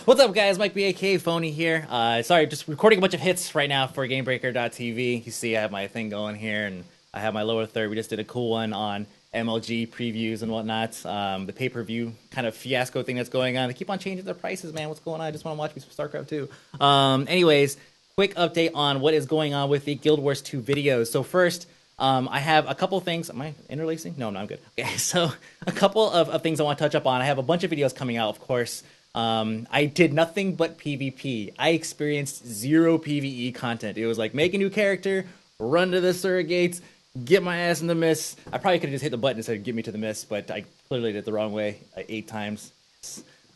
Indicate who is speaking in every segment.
Speaker 1: What's up, guys? Mike BAK Phony here. Sorry, just recording a bunch of hits right now for GameBreaker.tv. You see, I have my thing going here, and I have my lower third. We just did a cool one on MLG previews and whatnot. The pay-per-view kind of fiasco thing that's going on. They keep on changing their prices, man. What's going on? I just want to watch me some StarCraft 2. Anyways, quick update on what is going on with the Guild Wars 2 videos. So first, I have a couple things. Am I interlacing? No, I'm good. Okay, so a couple of things I want to touch up on. I have a bunch of videos coming out, of course. I did nothing but PvP. I experienced zero PvE content. It was like, make a new character, run to the surrogates, get my ass in the mist. I probably could have just hit the button and said, get me to the mist, but I clearly did it the wrong way 8 times.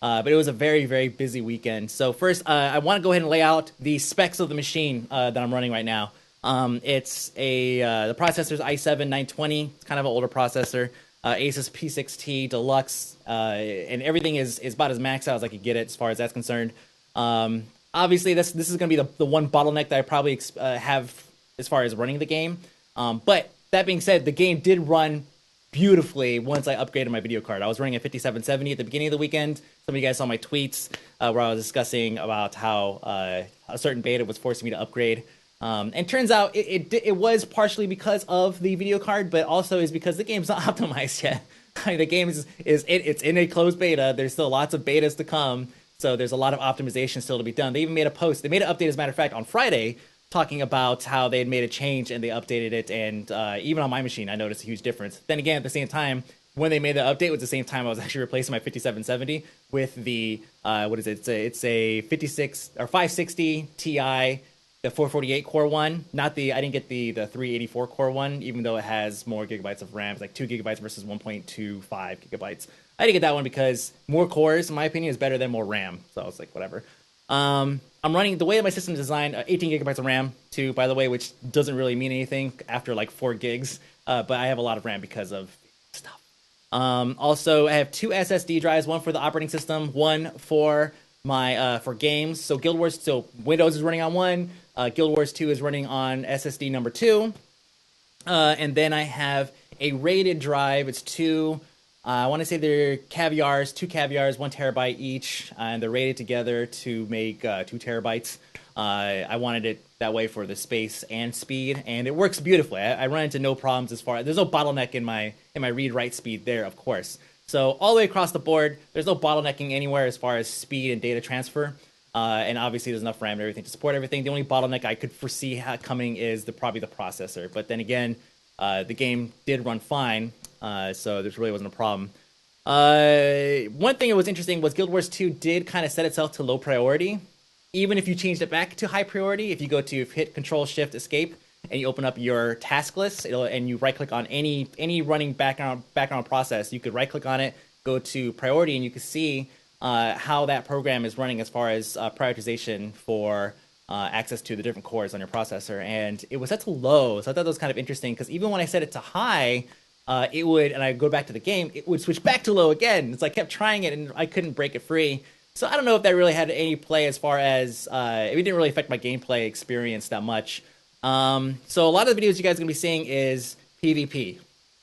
Speaker 1: But it was a very, very busy weekend. So first, I want to go ahead and lay out the specs of the machine that I'm running right now. It's the processor's i7-920. It's kind of an older processor. Asus P6T Deluxe, and everything is about as maxed out as I could get it as far as that's concerned. Obviously, this is going to be the one bottleneck that I probably have as far as running the game. But that being said, the game did run beautifully once I upgraded my video card. I was running a 5770 at the beginning of the weekend. Some of you guys saw my tweets where I was discussing about how a certain beta was forcing me to upgrade. And turns out it was partially because of the video card, but also is because the game's not optimized yet. The game it's in a closed beta. There's still lots of betas to come, so there's a lot of optimization still to be done. They even made a post. They made an update, as a matter of fact, on Friday, talking about how they had made a change and they updated it. And even on my machine, I noticed a huge difference. Then again, at the same time, when they made the update, was the same time I was actually replacing my 5770 with the what is it? It's a 56 or 560 Ti. The 448 core one, I didn't get the 384 core one, even though it has more gigabytes of RAM. It's like 2 gigabytes versus 1.25 gigabytes. I didn't get that one because more cores, in my opinion, is better than more RAM. So I was like, whatever. I'm running the way that my system is designed, 18 gigabytes of RAM too, by the way, which doesn't really mean anything after like 4 gigs. But I have a lot of RAM because of stuff. Also, I have 2 SSD drives, one for the operating system, one for my for games. So Guild Wars, so Windows is running on one. Guild Wars 2 is running on SSD number 2. And then I have a rated drive. It's two, I want to say they're caviars, 2 caviars, 1 terabyte each. And they're rated together to make 2 terabytes. I wanted it that way for the space and speed, and it works beautifully. I run into no problems as far as there's no bottleneck in my read-write speed there, of course. So all the way across the board, there's no bottlenecking anywhere as far as speed and data transfer. And obviously, there's enough RAM and everything to support everything. The only bottleneck I could foresee coming is probably the processor. But then again, the game did run fine, so there really wasn't a problem. One thing that was interesting was Guild Wars 2 did kind of set itself to low priority. Even if you changed it back to high priority, if you go to hit Control Shift Escape and you open up your task list, and you right-click on any running background process, you could right-click on it, go to priority, and you can see how that program is running as far as prioritization for access to the different cores on your processor. And it was set to low, so I thought that was kind of interesting because even when I set it to high, it would, and I go back to the game, it would switch back to low again. It's like I kept trying it and I couldn't break it free. So I don't know if that really had any play as far as it didn't really affect my gameplay experience that much. So a lot of the videos you guys are gonna be seeing is PvP,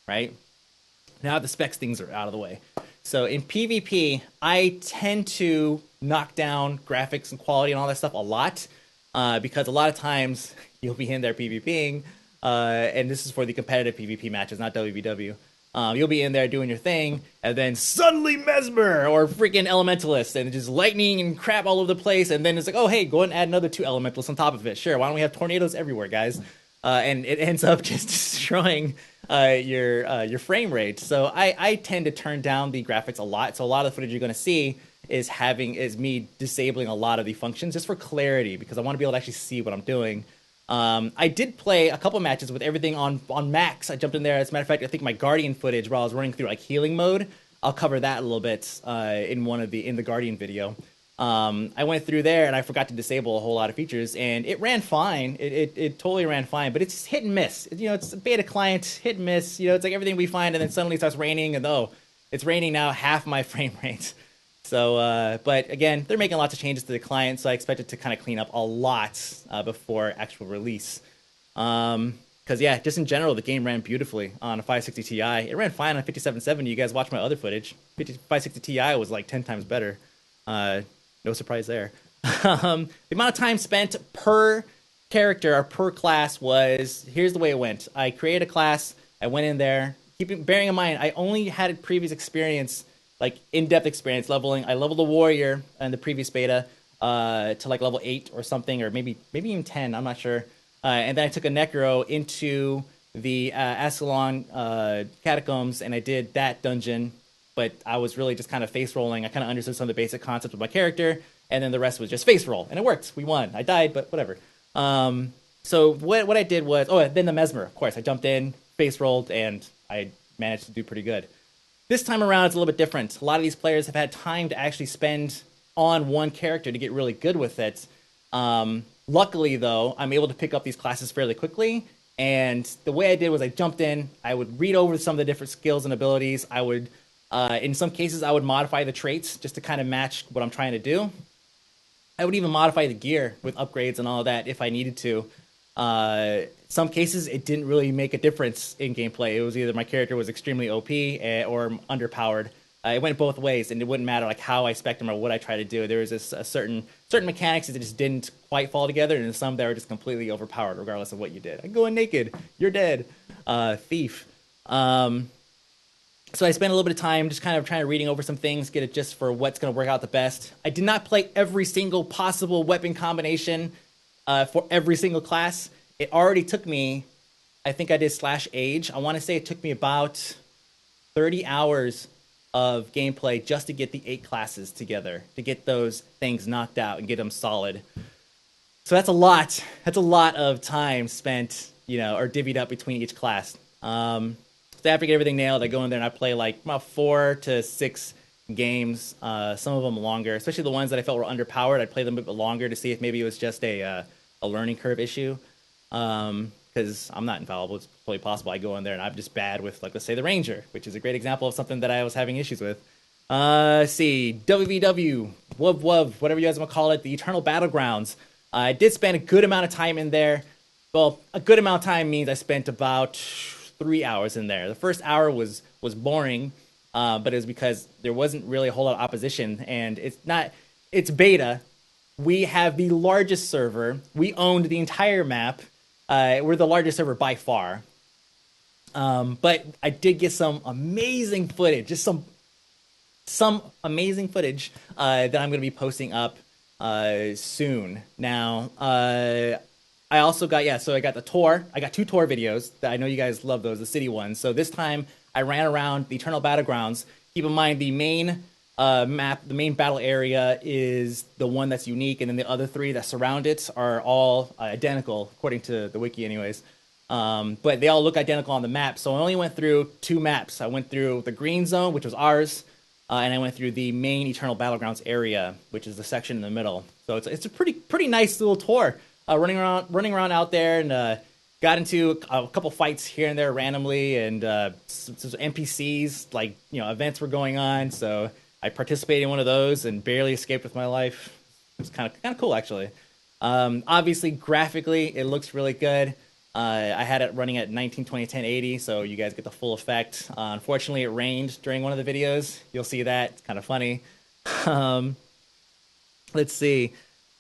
Speaker 1: right? Now the specs things are out of the way. So in PvP, I tend to knock down graphics and quality and all that stuff a lot because a lot of times you'll be in there PvPing, and this is for the competitive PvP matches, not WBW. You'll be in there doing your thing, and then suddenly Mesmer or freaking Elementalist, and just lightning and crap all over the place, and then it's like, oh, hey, go and add another 2 Elementals on top of it. Sure, why don't we have tornadoes everywhere, guys? And it ends up just destroying your frame rate. So I tend to turn down the graphics a lot. So a lot of the footage you're going to see is me disabling a lot of the functions just for clarity, because I want to be able to actually see what I'm doing. I did play a couple matches with everything on max. I jumped in there. As a matter of fact, I think my Guardian footage while I was running through like healing mode, I'll cover that a little bit in the Guardian video. I went through there and I forgot to disable a whole lot of features, and it ran fine. It totally ran fine, but it's hit and miss. It's a beta client, hit and miss. It's like everything we find, and then suddenly it starts raining, and it's raining now half my frame rate. So, but again, they're making lots of changes to the client, so I expect it to kind of clean up a lot before actual release. Because yeah, just in general, the game ran beautifully on a 560 Ti. It ran fine on 5770. You guys watch my other footage. 560 Ti was like 10 times better. No surprise there. The amount of time spent per character or per class was, here's the way it went. I created a class. I went in there. Bearing in mind, I only had a previous experience, like in-depth experience leveling. I leveled a warrior in the previous beta to like level 8 or something, or maybe even 10. I'm not sure. And then I took a necro into the Ascalon catacombs, and I did that dungeon. But I was really just kind of face rolling. I kind of understood some of the basic concepts of my character, and then the rest was just face roll, and it worked. We won. I died, but whatever. So what I did was, then the Mesmer, of course. I jumped in, face rolled, and I managed to do pretty good. This time around, it's a little bit different. A lot of these players have had time to actually spend on one character to get really good with it. Luckily, though, I'm able to pick up these classes fairly quickly. And the way I did was I jumped in. I would read over some of the different skills and abilities. I would, in some cases, I would modify the traits just to kind of match what I'm trying to do. I would even modify the gear with upgrades and all of that if I needed to. Some cases, it didn't really make a difference in gameplay. It was either my character was extremely OP or underpowered. It went both ways, and it wouldn't matter like how I spec them or what I try to do. There was a certain mechanics that just didn't quite fall together, and some that were just completely overpowered, regardless of what you did. I go in naked, you're dead, thief. So I spent a little bit of time just kind of trying to reading over some things, get it just for what's going to work out the best. I did not play every single possible weapon combination for every single class. It already took me, I think I did /age. I want to say it took me about 30 hours of gameplay just to get the 8 classes together, to get those things knocked out and get them solid. So that's a lot. That's a lot of time spent, or divvied up between each class. So after I get everything nailed, I go in there and I play like about 4 to 6 games, some of them longer, especially the ones that I felt were underpowered. I'd play them a bit longer to see if maybe it was just a learning curve issue. Because I'm not infallible. It's totally possible I go in there and I'm just bad with, like, let's say the Ranger, which is a great example of something that I was having issues with. See, WVW, WUV, whatever you guys want to call it, the Eternal Battlegrounds. I did spend a good amount of time in there. Well, a good amount of time means I spent about 3 hours in there. The first hour was boring, but it was because there wasn't really a whole lot of opposition, and it's beta. We have the largest server. We owned the entire map. We're the largest server by far. But I did get some amazing footage, just some amazing footage that I'm going to be posting up soon. Now, I also got, so I got the tour. I got 2 tour videos that I know you guys love those, the city ones. So this time I ran around the Eternal Battlegrounds. Keep in mind the main map, the main battle area is the one that's unique, and then the other 3 that surround it are all identical, according to the wiki anyways. But they all look identical on the map, so I only went through 2 maps. I went through the green zone, which was ours, and I went through the main Eternal Battlegrounds area, which is the section in the middle. So it's a pretty nice little tour, running around out there, and got into a couple fights here and there randomly, and some NPCs, like, events were going on, so I participated in one of those and barely escaped with my life. It was kind of cool, actually. Obviously, graphically, it looks really good. I had it running at 1920 1080, so you guys get the full effect. Unfortunately, it rained during one of the videos. You'll see that. It's kind of funny. Let's see.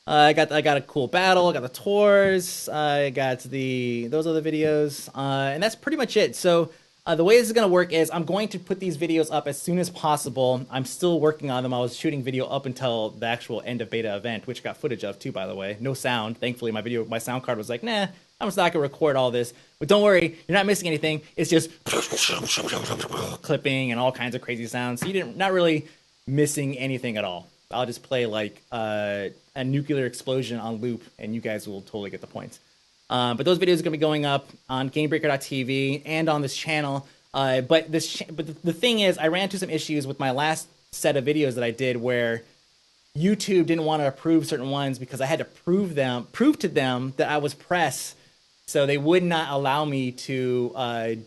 Speaker 1: I got a cool battle. I got the tours. I got those are the videos, and that's pretty much it. So the way this is going to work is I'm going to put these videos up as soon as possible. I'm still working on them. I was shooting video up until the actual end of beta event, which I got footage of too, by the way. No sound. Thankfully, my sound card was like, nah, I'm just not going to record all this. But don't worry, you're not missing anything. It's just clipping and all kinds of crazy sounds. So not really missing anything at all. I'll just play like a nuclear explosion on loop, and you guys will totally get the point. But those videos are going to be going up on GameBreaker.tv and on this channel. But the thing is, I ran into some issues with my last set of videos that I did where YouTube didn't want to approve certain ones because I had to prove to them that I was press, so they would not allow me to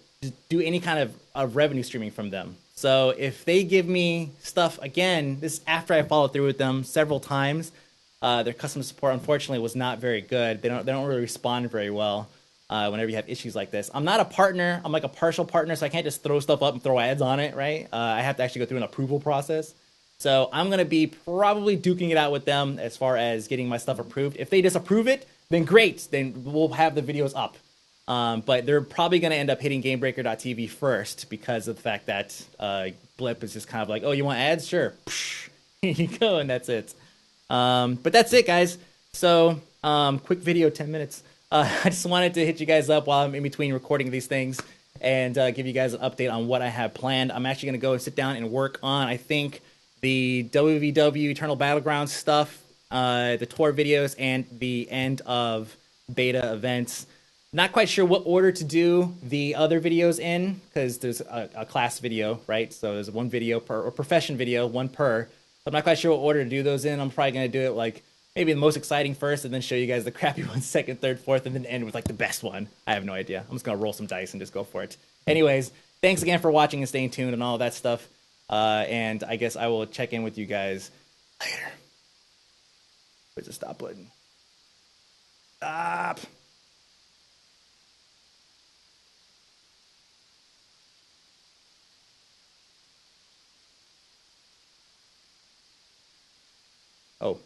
Speaker 1: do any kind of revenue streaming from them. So if they give me stuff again, this after I followed through with them several times, their customer support unfortunately was not very good. They don't really respond very well whenever you have issues like this. I'm not a partner. I'm like a partial partner, so I can't just throw stuff up and throw ads on it, right? I have to actually go through an approval process. So I'm gonna be probably duking it out with them as far as getting my stuff approved. If they disapprove it, then great. Then we'll have the videos up. But they're probably going to end up hitting GameBreaker.tv first because of the fact that Blip is just kind of like, oh, you want ads? Sure. Here you go, and that's it. But that's it, guys. So, quick video, 10 minutes. I just wanted to hit you guys up while I'm in between recording these things and give you guys an update on what I have planned. I'm actually going to go and sit down and work on, I think, the WVW Eternal Battlegrounds stuff, the tour videos, and the end of beta events. Not quite sure what order to do the other videos in because there's a class video, right? So there's one video per, or profession video, one per. So I'm not quite sure what order to do those in. I'm probably going to do it like maybe the most exciting first and then show you guys the crappy one second, third, fourth, and then end with like the best one. I have no idea. I'm just going to roll some dice and just go for it. Anyways, thanks again for watching and staying tuned and all that stuff. And I guess I will check in with you guys later. Where's the stop button? Stop. Oh.